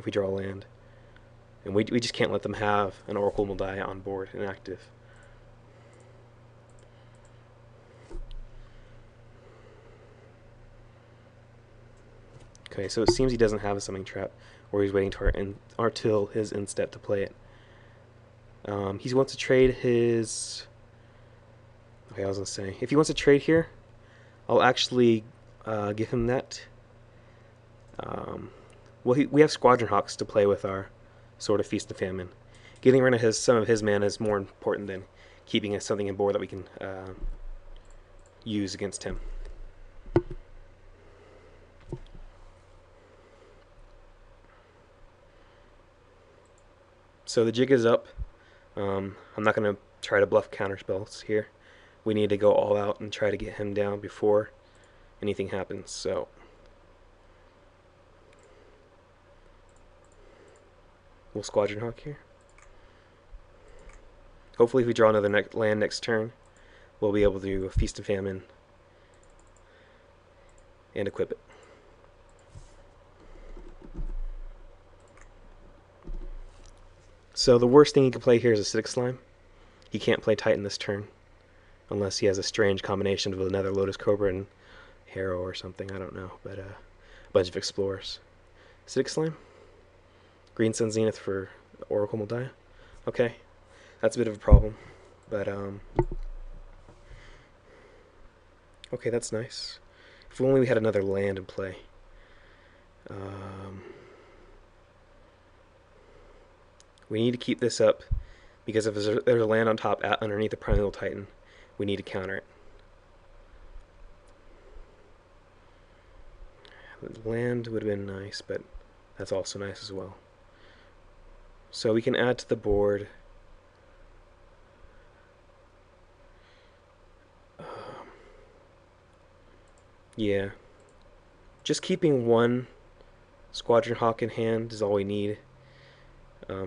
if we draw land. And we just can't let them have an Oracle Moldiah on board and active. Okay, so it seems he doesn't have a summoning trap, or he's waiting till his end step to play it. He wants to trade his... Okay, I was going to say, if he wants to trade here, I'll actually give him that. Well, we have Squadron Hawks to play with our Sword of Feast and Famine. Getting rid of some of his mana is more important than keeping something in board that we can use against him. So the jig is up. I'm not going to try to bluff counterspells here. We need to go all out and try to get him down before anything happens. So we'll Squadron Hawk here. Hopefully if we draw another land next turn, we'll be able to Feast and Famine and equip it. So the worst thing he can play here is Acidic Slime. He can't play Titan this turn, unless he has a strange combination of another Lotus Cobra and Harrow or something, I don't know, but a bunch of Explorers. Acidic Slime? Green Sun Zenith for Oracle Moldiah? Okay, that's a bit of a problem, but okay, that's nice. If only we had another land in play. We need to keep this up, because if there's a land on top underneath the Primeval Titan, we need to counter it. Land would have been nice, but that's also nice as well. So we can add to the board. Yeah. Just keeping one Squadron Hawk in hand is all we need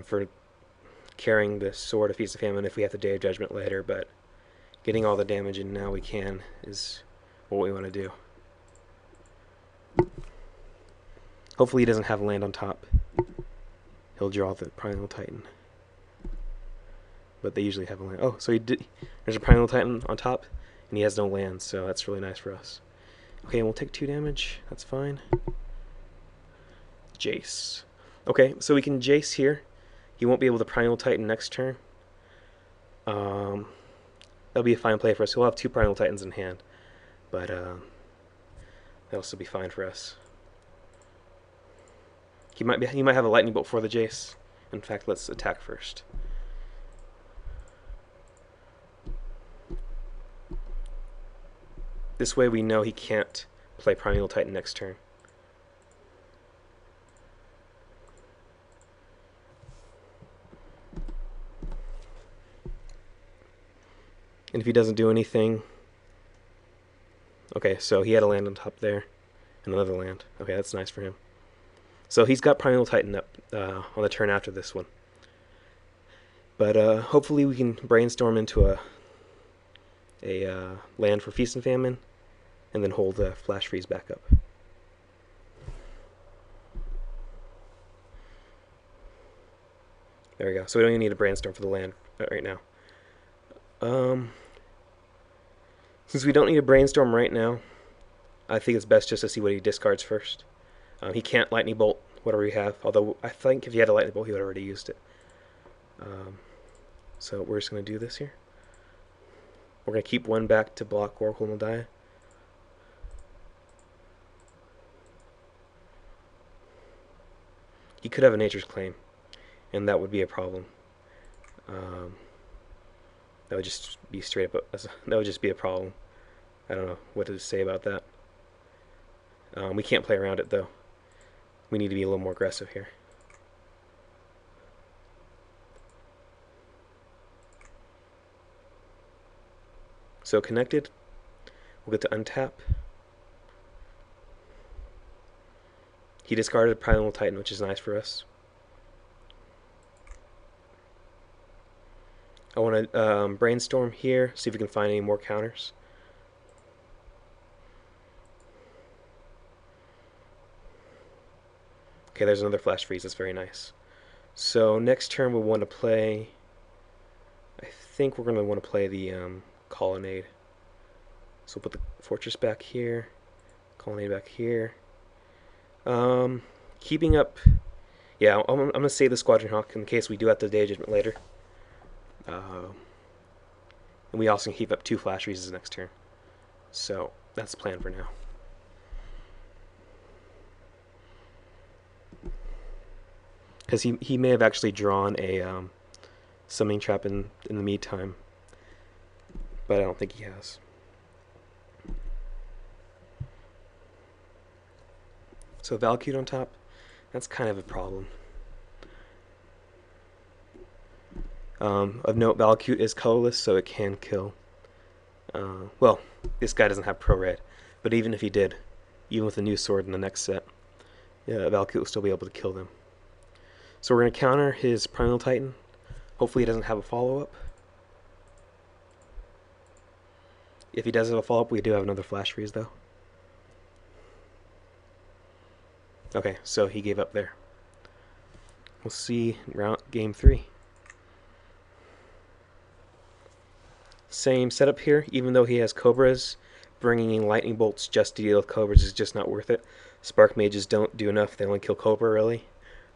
for carrying the Sword of Feast of Famine if we have the Day of Judgment later, but getting all the damage in now we can is what we want to do. Hopefully he doesn't have land on top. He'll draw the Primeval Titan. But they usually have a land. Oh, so there's a Primeval Titan on top, and he has no land, so that's really nice for us. Okay, and we'll take 2 damage. That's fine. Jace. Okay, so we can Jace here. He won't be able to Primeval Titan next turn. That'll be a fine play for us. He'll have 2 Primeval Titans in hand, but that'll still be fine for us. He might have a Lightning Bolt for the Jace. In fact, let's attack first. This way we know he can't play Primeval Titan next turn. And if he doesn't do anything... Okay, so he had a land on top there, and another land. Okay, that's nice for him. So he's got Primeval Titan up on the turn after this one. But hopefully we can brainstorm into a land for Feast and Famine, and then hold Flash Freeze back up. There we go. So we don't even need a brainstorm for the land right now. Since we don't need a brainstorm right now, I think it's best just to see what he discards first. He can't Lightning Bolt whatever we have, although I think if he had a Lightning Bolt he would have already used it. So we're just going to do this here. We're going to keep 1 back to block Oracle Moldiah. He could have a Nature's Claim, and that would be a problem. That would just be straight up. That would just be a problem. I don't know what to say about that. We can't play around it though. We need to be a little more aggressive here. So connected. We'll get to untap. He discarded a Primeval Titan, which is nice for us. I want to brainstorm here, see if we can find any more counters. Okay, there's another flash freeze. That's very nice. So next turn we'll want to play, I think we're going to want to play the colonnade. So we'll put the fortress back here, colonnade back here. Keeping up, yeah, I'm going to save the Squadron Hawk in case we do have to Day of Judgment later. And we also can keep up 2 flash freezes next turn. So that's the plan for now. Because he may have actually drawn a summoning trap in the meantime, but I don't think he has. So Valcute on top, that's kind of a problem. Of note, Valcute is colorless, so it can kill. Well, this guy doesn't have Pro Red, but even if he did, even with a new sword in the next set, Valcute will still be able to kill them. So we're going to counter his Primal Titan. Hopefully he doesn't have a follow-up. If he does have a follow-up, we do have another flash freeze, though. Okay, so he gave up there. We'll see game 3. Same setup here. Even though he has Cobras, bringing in Lightning Bolts just to deal with Cobras is just not worth it. Spark Mages don't do enough. They only kill Cobra, really.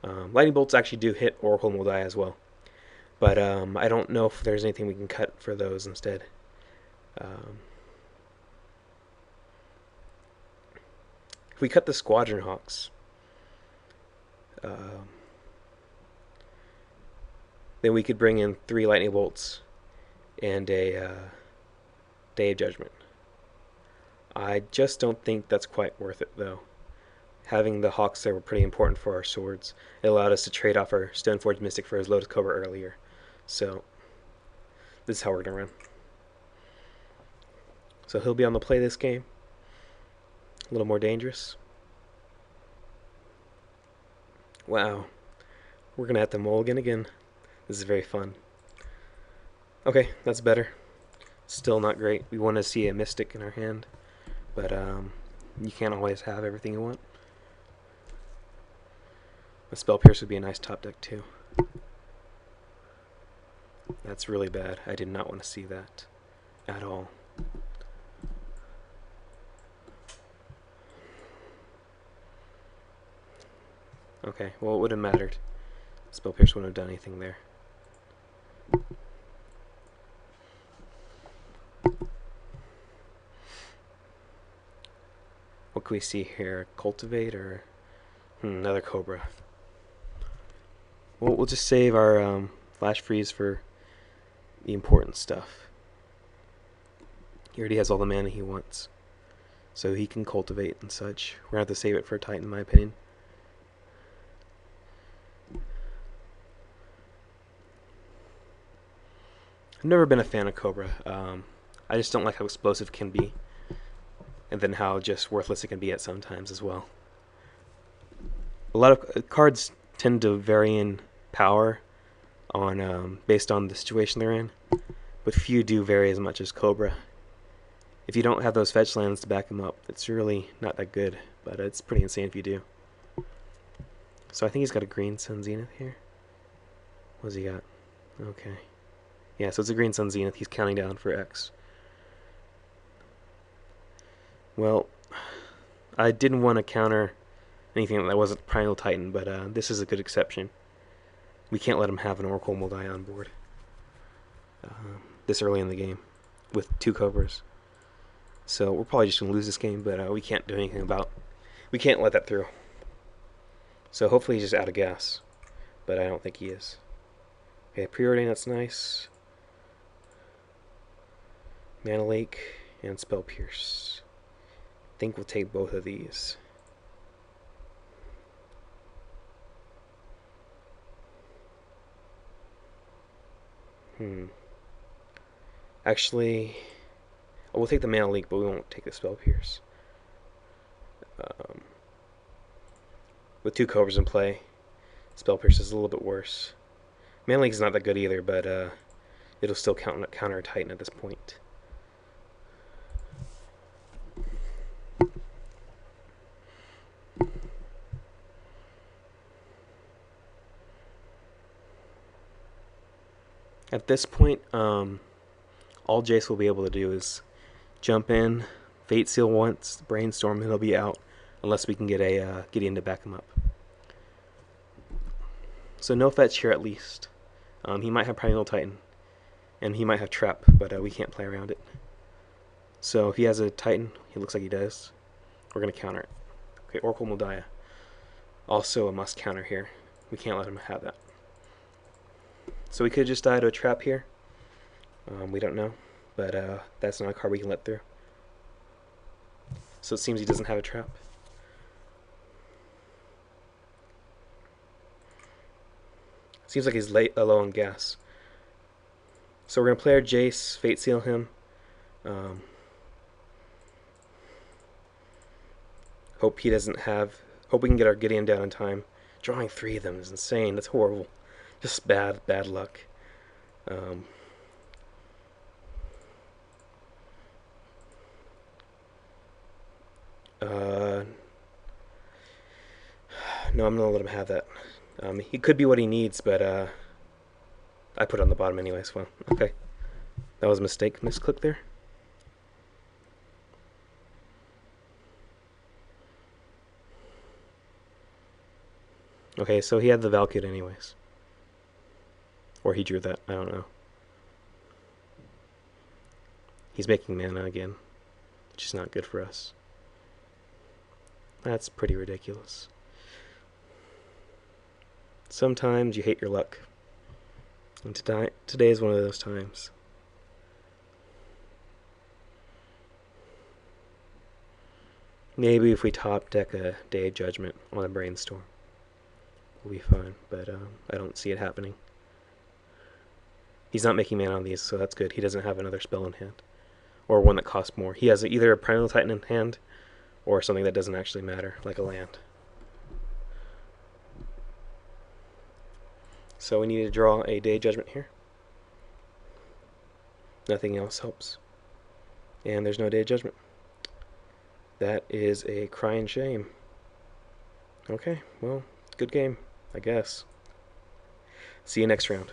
Lightning Bolts actually do hit Oracle Moldai as well. But I don't know if there's anything we can cut for those instead. If we cut the Squadron Hawks, then we could bring in 3 Lightning Bolts and a Day of Judgment. I just don't think that's quite worth it, though. Having the Hawks there were pretty important for our swords. It allowed us to trade off our Stoneforge Mystic for his Lotus Cobra earlier. So, this is how we're going to run. So he'll be on the play this game. A little more dangerous. Wow. We're going to have to mulligan again. This is very fun. Okay, that's better. Still not great. We want to see a Mystic in our hand. But you can't always have everything you want. A Spell Pierce would be a nice top deck too. That's really bad. I did not want to see that at all. Okay, well it would have mattered. Spell Pierce wouldn't have done anything there. What can we see here? Cultivate or another Cobra? Well, we'll just save our flash freeze for the important stuff. He already has all the mana he wants, so he can cultivate and such. We're gonna have to save it for a Titan, in my opinion. I've never been a fan of Cobra. I just don't like how explosive it can be, and then how just worthless it can be at some times as well. A lot of cards tend to vary in power on based on the situation they're in, but few do vary as much as Cobra. If you don't have those fetch lands to back them up, it's really not that good, but it's pretty insane if you do. So I think he's got a green Sun Zenith here. What's he got? Okay. Yeah, so it's a green Sun Zenith. He's counting down for X. Well, I didn't want to counter anything that wasn't Primal Titan, but this is a good exception. We can't let him have an Oracle Moldai on board this early in the game with 2 Cobras. So we're probably just going to lose this game, but we can't do anything about it. We can't let that through. So hopefully he's just out of gas, but I don't think he is. Okay, Preordain, that's nice. Mana Lake and Spell Pierce. I think we'll take both of these. Actually, we'll take the Mana Leak, but we won't take the Spell Pierce. With 2 Cobras in play, Spell Pierce is a little bit worse. Mana Leak is not that good either, but it'll still counter a Titan at this point. At this point, all Jace will be able to do is jump in, Fate Seal once, Brainstorm, and he'll be out unless we can get a Gideon to back him up. So no fetch here at least. He might have Primeval Titan, and he might have Trap, but we can't play around it. So if he has a Titan, he looks like he does, we're going to counter it. Okay, Oracle Moldiah. Also a must counter here. We can't let him have that. So we could just die to a Trap here. We don't know, but that's not a card we can let through. So it seems he doesn't have a Trap. Seems like he's low on gas. So we're going to play our Jace, Fate Seal him. Hope he doesn't have... Hope we can get our Gideon down in time. Drawing 3 of them is insane. That's horrible. Just bad luck. No, I'm going to let him have that. He could be what he needs, but I put it on the bottom anyways. Well, okay. That was a mistake. Misclick there. Okay, so he had the Valkid anyways. Or he drew that, I don't know. He's making mana again, which is not good for us. That's pretty ridiculous. Sometimes you hate your luck. And today is one of those times. Maybe if we top deck a Day of Judgment on a Brainstorm, we'll be fine, but I don't see it happening. He's not making mana on these, so that's good. He doesn't have another spell in hand, or one that costs more. He has either a Primal Titan in hand, or something that doesn't actually matter, like a land. So we need to draw a Day of Judgment here. Nothing else helps. And there's no Day of Judgment. That is a crying shame. Okay, well, good game, I guess. See you next round.